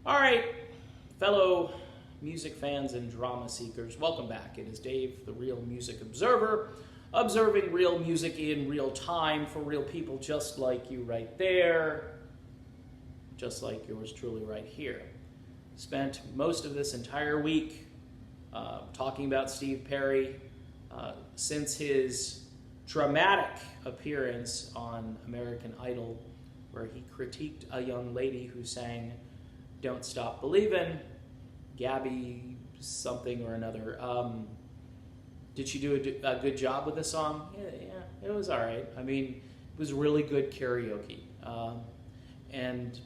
All right, fellow music fans and drama seekers, welcome back. It is Dave, the Real Music Observer, observing real music in real time for real people just like you right there, just like yours truly right here. Spent most of this entire week talking about Steve Perry since his dramatic appearance on American Idol, where he critiqued a young lady who sang "Don't Stop Believin'," Gabby something or another. Did she do a good job with the song? Yeah, it was all right. I mean, it was really good karaoke. And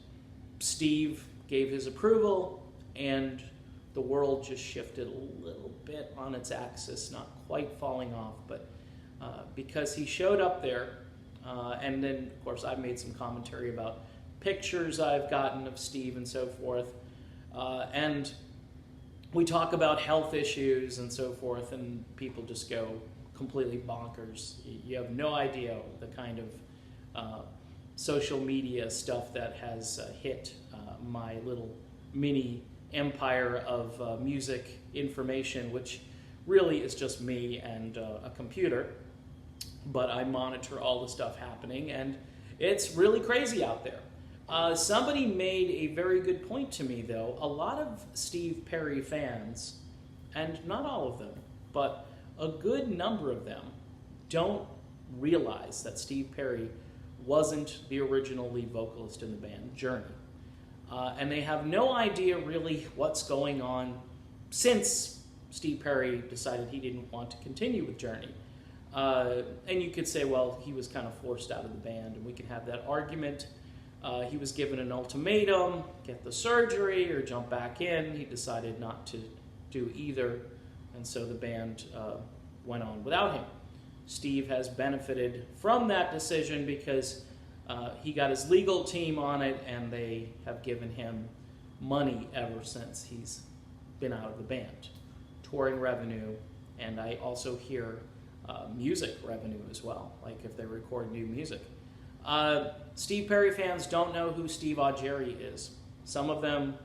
Steve gave his approval, and the world just shifted a little bit on its axis, not quite falling off, but because he showed up there, and then, of course, I've made some commentary about pictures I've gotten of Steve and so forth, and we talk about health issues and so forth, and people just go completely bonkers. You have no idea the kind of social media stuff that has hit my little mini empire of music information, which really is just me and a computer, but I monitor all the stuff happening, and it's really crazy out there. Somebody made a very good point to me, though. A lot of Steve Perry fans, and not all of them, but a good number of them, don't realize that Steve Perry wasn't the original lead vocalist in the band Journey. And they have no idea really what's going on since Steve Perry decided he didn't want to continue with Journey. And you could say, well, he was kind of forced out of the band, and we can have that argument. He was given an ultimatum, get the surgery or jump back in. He decided not to do either, and so the band went on without him. Steve has benefited from that decision because he got his legal team on it, and they have given him money ever since he's been out of the band. Touring revenue, and I also hear music revenue as well, like if they record new music. Steve Perry fans don't know who Steve Augeri is. Some of them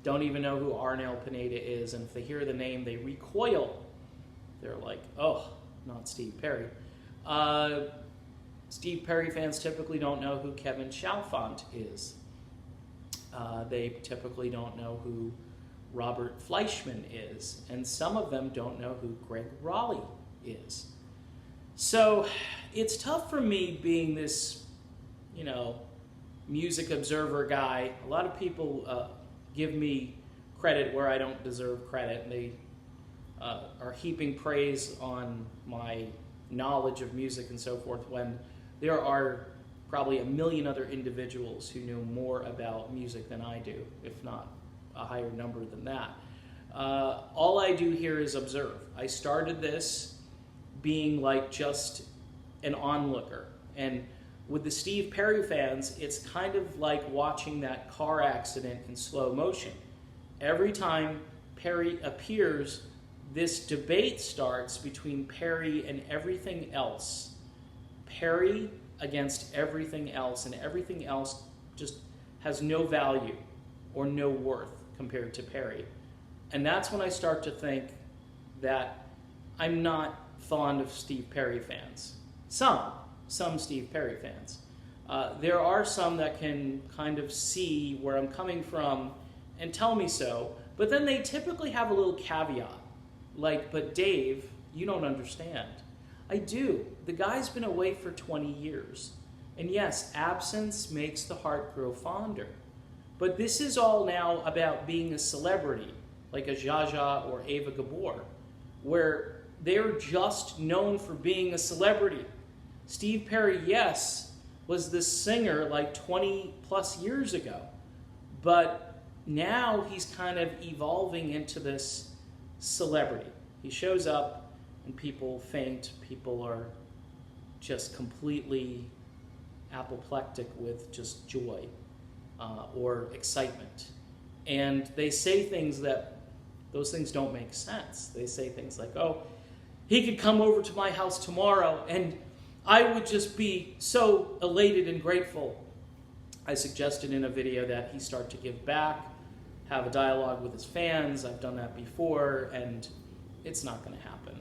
don't even know who Arnel Pineda is, and if they hear the name, they recoil. They're like, oh, not Steve Perry. Steve Perry fans typically don't know who Kevin Chalfant is. They typically don't know who Robert Fleischman is, and some of them don't know who Greg Raleigh is. So it's tough for me being this, music observer guy. A lot of people give me credit where I don't deserve credit, and they are heaping praise on my knowledge of music and so forth, when there are probably a million other individuals who know more about music than I do, if not a higher number than that. All I do here is observe. I started this being like just an onlooker, and with the Steve Perry fans, it's kind of like watching that car accident in slow motion. Every time Perry appears, this debate starts between Perry and everything else. Perry against everything else, and everything else just has no value or no worth compared to Perry. And that's when I start to think that I'm not fond of Steve Perry fans. Some Steve Perry fans. There are some that can kind of see where I'm coming from and tell me so, but then they typically have a little caveat, like, but Dave, you don't understand. I do. The guy's been away for 20 years. And yes, absence makes the heart grow fonder. But this is all now about being a celebrity, like a Zsa Zsa or Ava Gabor, where they're just known for being a celebrity. Steve Perry, yes, was this singer like 20 plus years ago, but now he's kind of evolving into this celebrity. He shows up and people faint, people are just completely apoplectic with just joy or excitement. And they say things that, those things don't make sense. They say things like, oh, he could come over to my house tomorrow and I would just be so elated and grateful. I suggested in a video that he start to give back have a dialogue with his fans. I've done that before, and it's not going to happen.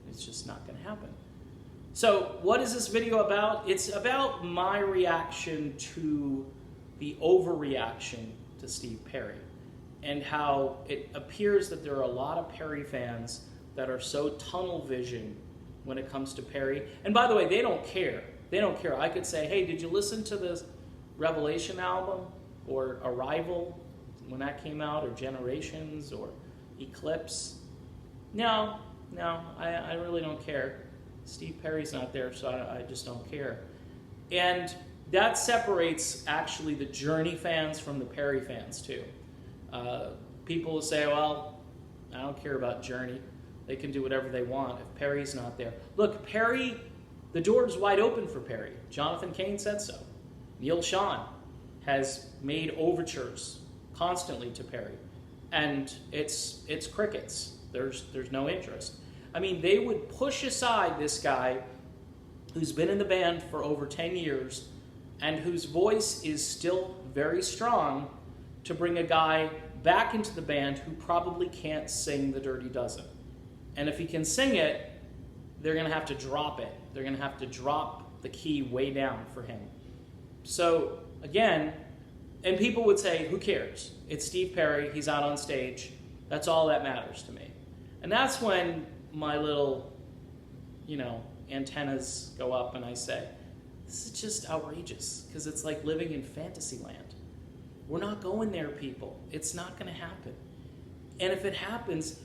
It's just not going to happen. So what is this video about? It's about my reaction to the overreaction to Steve Perry, and how it appears that there are a lot of Perry fans that are so tunnel vision when it comes to Perry. And by the way, they don't care. They don't care. I could say, hey, did you listen to the Revelation album or Arrival when that came out, or Generations or Eclipse? No, I really don't care. Steve Perry's not there, so I just don't care. And that separates actually the Journey fans from the Perry fans too. People will say, well, I don't care about Journey. They can do whatever they want if Perry's not there. Look, Perry, the door is wide open for Perry. Jonathan Cain said so. Neil Schon has made overtures constantly to Perry, and it's crickets. There's no interest. I mean, they would push aside this guy who's been in the band for over 10 years and whose voice is still very strong to bring a guy back into the band who probably can't sing The Dirty Dozen. And if he can sing it, they're going to have to drop it. They're going to have to drop the key way down for him. So, again, and people would say, who cares? It's Steve Perry. He's out on stage. That's all that matters to me. And that's when my little, antennas go up and I say, this is just outrageous, because it's like living in fantasy land. We're not going there, people. It's not going to happen. And if it happens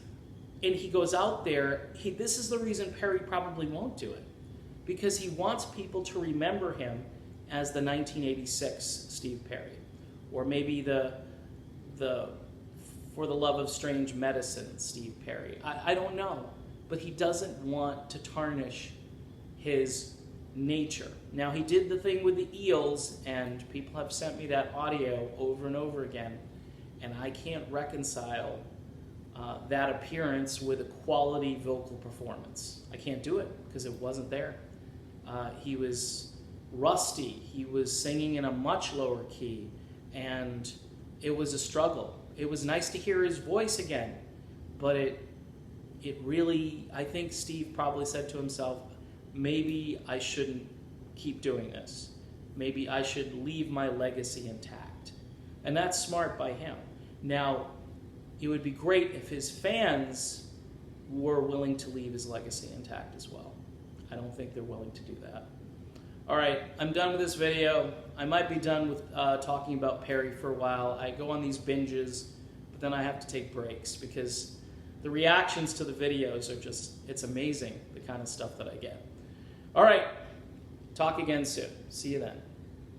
and he goes out there, this is the reason Perry probably won't do it, because he wants people to remember him as the 1986 Steve Perry, or maybe the For the Love of Strange Medicine Steve Perry. I don't know, but he doesn't want to tarnish his nature. Now, he did the thing with the Eels, and people have sent me that audio over and over again, and I can't reconcile that appearance with a quality vocal performance. I can't do it because it wasn't there. He was rusty. He was singing in a much lower key, and it was a struggle. It was nice to hear his voice again, but it really, I think Steve probably said to himself, maybe I shouldn't keep doing this. Maybe I should leave my legacy intact. And that's smart by him. Now, it would be great if his fans were willing to leave his legacy intact as well. I don't think they're willing to do that. All right, I'm done with this video. I might be done with talking about Perry for a while. I go on these binges, but then I have to take breaks because the reactions to the videos are just, it's amazing, the kind of stuff that I get. All right, talk again soon. See you then.